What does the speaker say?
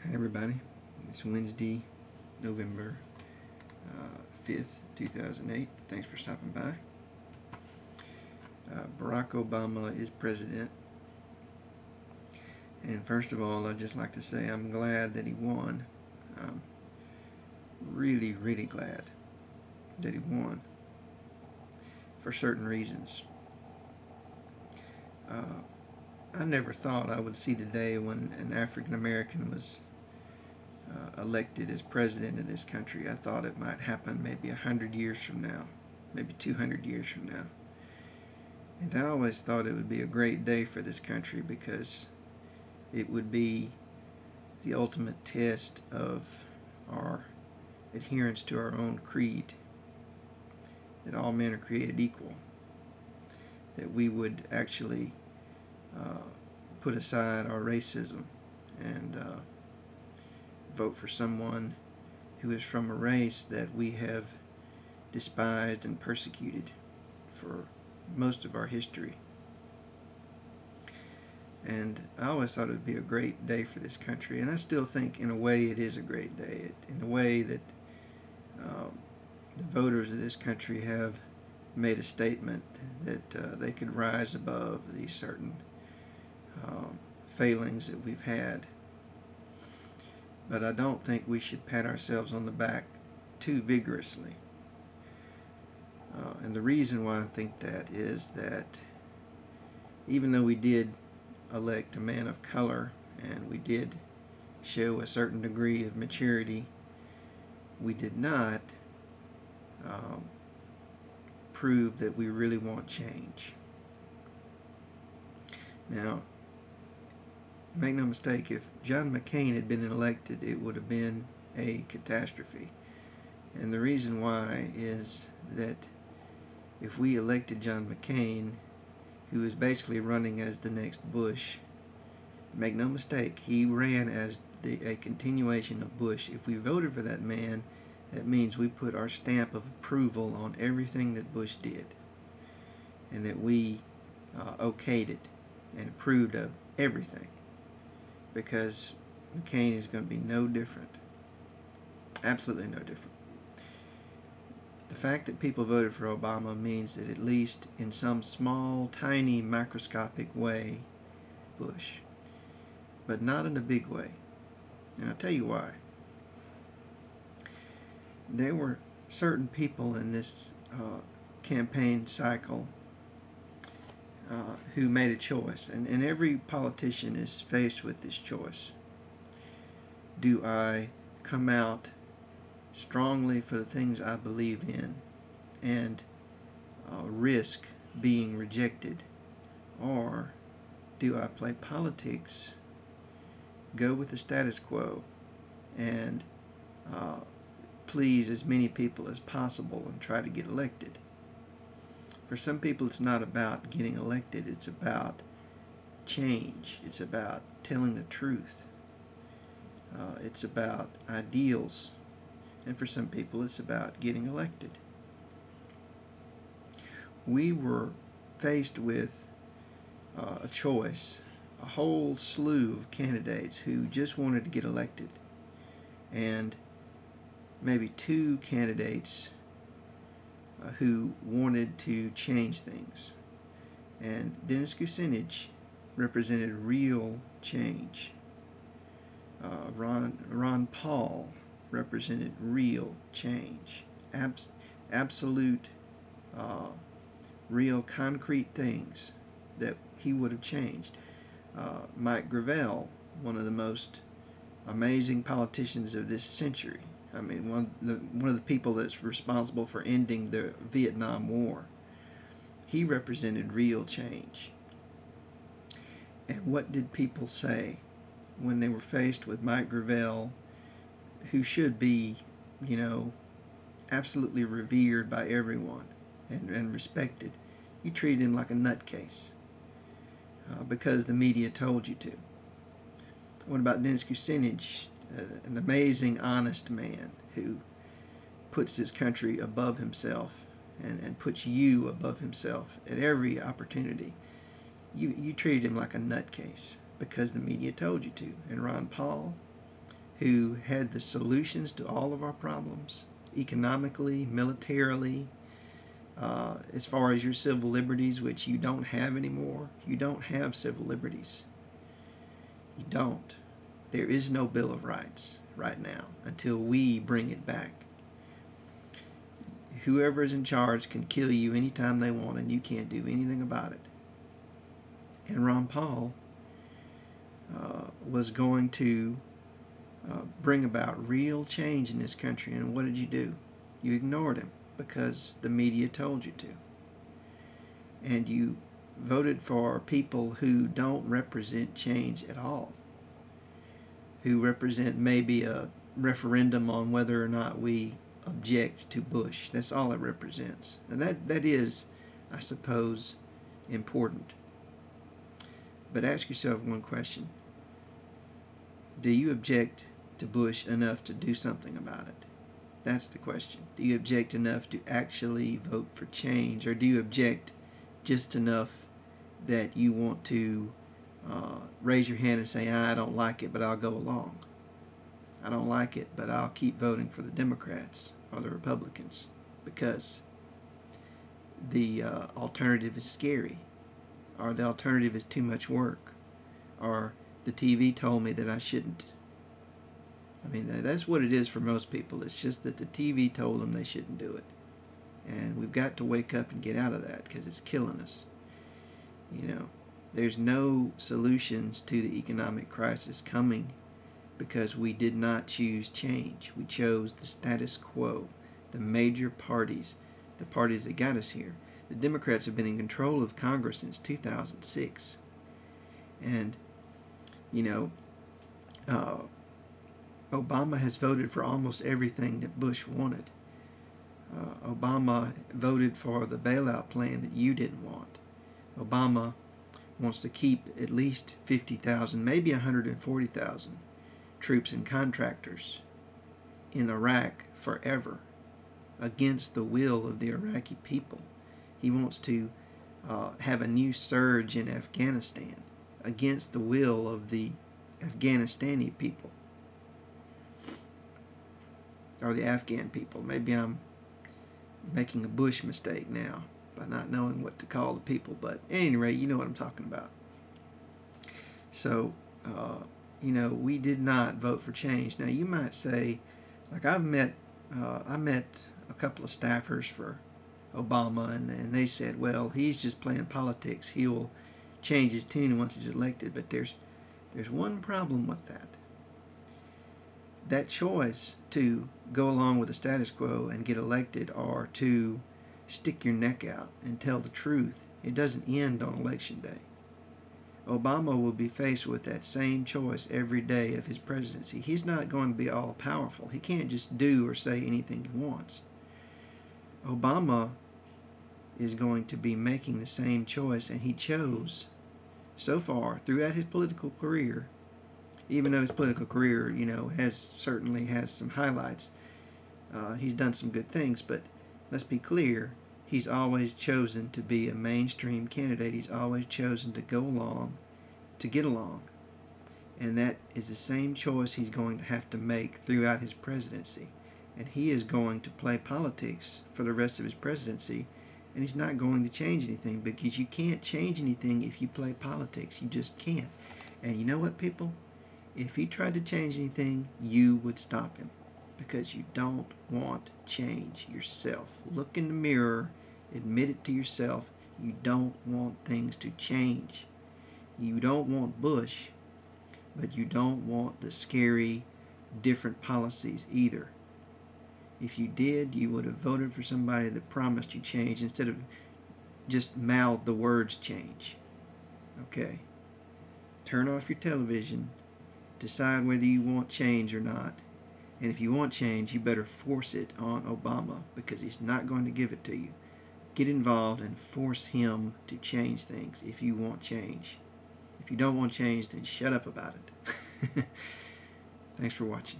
Hi everybody, it's Wednesday, November 5th, 2008. Thanks for stopping by. Barack Obama is president, and first of all I'd just like to say I'm glad that he won. I'm really glad that he won for certain reasons. I never thought I would see the day when an African American was elected as president of this country. I thought it might happen maybe 100 years from now, maybe 200 years from now. And I always thought it would be a great day for this country because it would be the ultimate test of our adherence to our own creed, that all men are created equal, that we would actually put aside our racism and vote for someone who is from a race that we have despised and persecuted for most of our history. And I always thought it would be a great day for this country, and I still think in a way it is a great day, in a way that the voters of this country have made a statement that they could rise above these certain failings that we've had. But I don't think we should pat ourselves on the back too vigorously. And the reason why I think that is that even though we did elect a man of color and we did show a certain degree of maturity, we did not prove that we really want change. Now, make no mistake, if John McCain had been elected, it would have been a catastrophe. And the reason why is that if we elected John McCain, who is basically running as the next Bush, make no mistake, he ran as a continuation of Bush. If we voted for that man, that means we put our stamp of approval on everything that Bush did, and that we okayed it and approved of everything, because McCain is going to be no different. Absolutely no different. The fact that people voted for Obama means that at least in some small, tiny, microscopic way, Bush. But not in a big way. And I'll tell you why. There were certain people in this campaign cycle who made a choice, and every politician is faced with this choice. Do I come out strongly for the things I believe in and risk being rejected, or do I play politics, go with the status quo, and please as many people as possible and try to get elected? For some people, it's not about getting elected, it's about change, it's about telling the truth, it's about ideals, and for some people it's about getting elected. We were faced with a choice, a whole slew of candidates who just wanted to get elected, and maybe two candidates who wanted to change things. And Dennis Kucinich represented real change. Ron Paul represented real change. Absolute, real concrete things that he would have changed. Mike Gravel, one of the most amazing politicians of this century. I mean, one of the people that's responsible for ending the Vietnam War. He represented real change. And what did people say when they were faced with Mike Gravel, who should be, you know, absolutely revered by everyone and respected? You treated him like a nutcase because the media told you to. What about Dennis Kucinich? An amazing, honest man who puts his country above himself and puts you above himself at every opportunity. You treated him like a nutcase because the media told you to. And Ron Paul, who had the solutions to all of our problems, economically, militarily, as far as your civil liberties, which you don't have anymore. You don't have civil liberties. You don't. There is no Bill of Rights right now until we bring it back. Whoever is in charge can kill you anytime they want, and you can't do anything about it. And Ron Paul was going to bring about real change in this country. And what did you do? You ignored him because the media told you to. And you voted for people who don't represent change at all, who represent maybe a referendum on whether or not we object to Bush. That's all it represents. And that is, I suppose, important. But ask yourself one question. Do you object to Bush enough to do something about it? That's the question. Do you object enough to actually vote for change? Or do you object just enough that you want to raise your hand and say, I don't like it, but I'll go along. I don't like it, but I'll keep voting for the Democrats or the Republicans because the alternative is scary, or the alternative is too much work, or the TV told me that I shouldn't. I mean, that's what it is for most people. It's just that the TV told them they shouldn't do it. And we've got to wake up and get out of that because it's killing us. You know, there's no solutions to the economic crisis coming because we did not choose change. We chose the status quo, the major parties, the parties that got us here. The Democrats have been in control of Congress since 2006. And, you know, Obama has voted for almost everything that Bush wanted. Obama voted for the bailout plan that you didn't want. Obama wants to keep at least 50,000, maybe 140,000 troops and contractors in Iraq forever against the will of the Iraqi people. He wants to have a new surge in Afghanistan against the will of the Afghanistani people, or the Afghan people. Maybe I'm making a Bush mistake now by not knowing what to call the people, but at any rate, you know what I'm talking about. So, you know, we did not vote for change. Now, you might say, like I met a couple of staffers for Obama, and they said, well, he's just playing politics. He will change his tune once he's elected. But there's one problem with that. That choice to go along with the status quo and get elected, or to stick your neck out and tell the truth, it doesn't end on election day. Obama will be faced with that same choice every day of his presidency. He's not going to be all powerful. He can't just do or say anything he wants. Obama is going to be making the same choice, and he chose so far throughout his political career, even though his political career, you know, certainly has some highlights. He's done some good things, but let's be clear, he's always chosen to be a mainstream candidate. He's always chosen to go along, to get along. And that is the same choice he's going to have to make throughout his presidency. And he is going to play politics for the rest of his presidency, and he's not going to change anything, because you can't change anything if you play politics. You just can't. And you know what, people? If he tried to change anything, you would stop him, because you don't want change yourself. Look in the mirror, admit it to yourself. You don't want things to change. You don't want Bush, but you don't want the scary, different policies either. If you did, you would have voted for somebody that promised you change instead of just mouthed the words change. Okay? Turn off your television. Decide whether you want change or not. And if you want change, you better force it on Obama, because he's not going to give it to you. Get involved and force him to change things if you want change. If you don't want change, then shut up about it. Thanks for watching.